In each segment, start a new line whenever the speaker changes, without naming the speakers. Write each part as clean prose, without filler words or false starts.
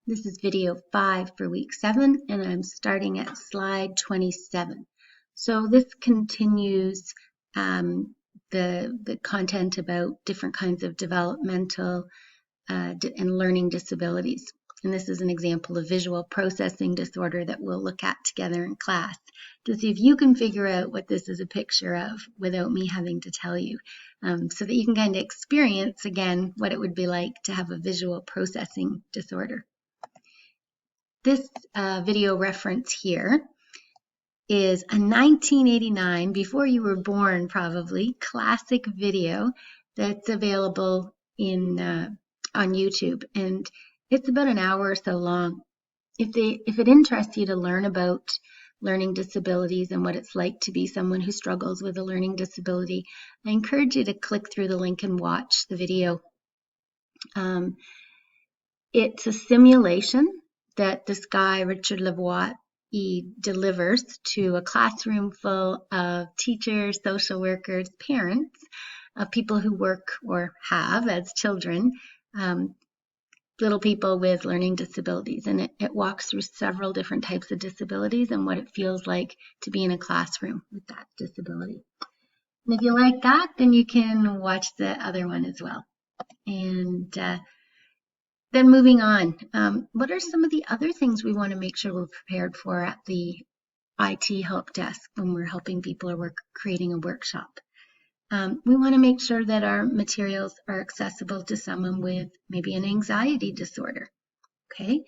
This is video 5 for week 7, and I'm starting at slide 27. So this continues the content about different kinds of developmental and learning disabilities. And this is an example of visual processing disorder that we'll look at together in class to see if you can figure out what this is a picture of without me having to tell you, so that you can kind of experience again what it would be like to have a visual processing disorder. This video reference here is a 1989, before you were born probably, classic video that's available on YouTube, and it's about an hour or so long. If it interests you to learn about learning disabilities and what it's like to be someone who struggles with a learning disability, I encourage you to click through the link and watch the video. It's a simulation that this guy, Richard Lavoie, delivers to a classroom full of teachers, social workers, parents, of people who work or have as children, little people with learning disabilities. And it walks through several different types of disabilities and what it feels like to be in a classroom with that disability. And if you like that, then you can watch the other one as well. And then moving on, what are some of the other things we want to make sure we're prepared for at the IT help desk when we're helping people or we're creating a workshop? We want to make sure that our materials are accessible to someone with maybe an anxiety disorder. Okay,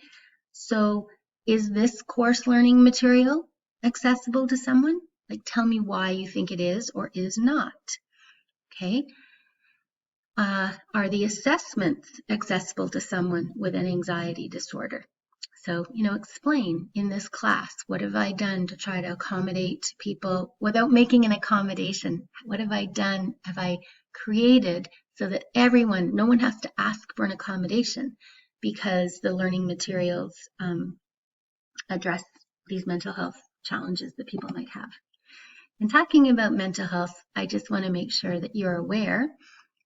so is this course learning material accessible to someone? Like, tell me why you think it is or is not. Okay. Are the assessments accessible to someone with an anxiety disorder? So, explain in this class, what have I done to try to accommodate people without making an accommodation? What have I done? Have I created so that no one has to ask for an accommodation because the learning materials address these mental health challenges that people might have. And talking about mental health, I just want to make sure that you're aware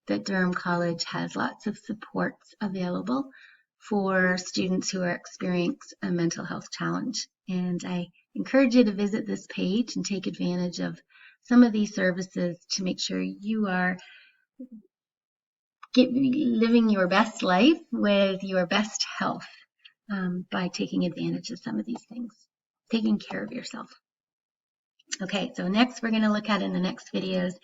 that Durham College has lots of supports available for students who are experiencing a mental health challenge. And I encourage you to visit this page and take advantage of some of these services to make sure you are living your best life with your best health by taking advantage of some of these things, taking care of yourself. Okay, so next we're going to look at in the next videos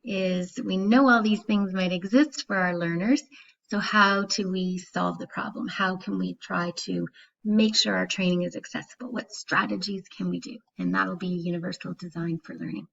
is we know all these things might exist for our learners, so how do we solve the problem? How can we try to make sure our training is accessible? What strategies can we do? And that'll be universal design for learning.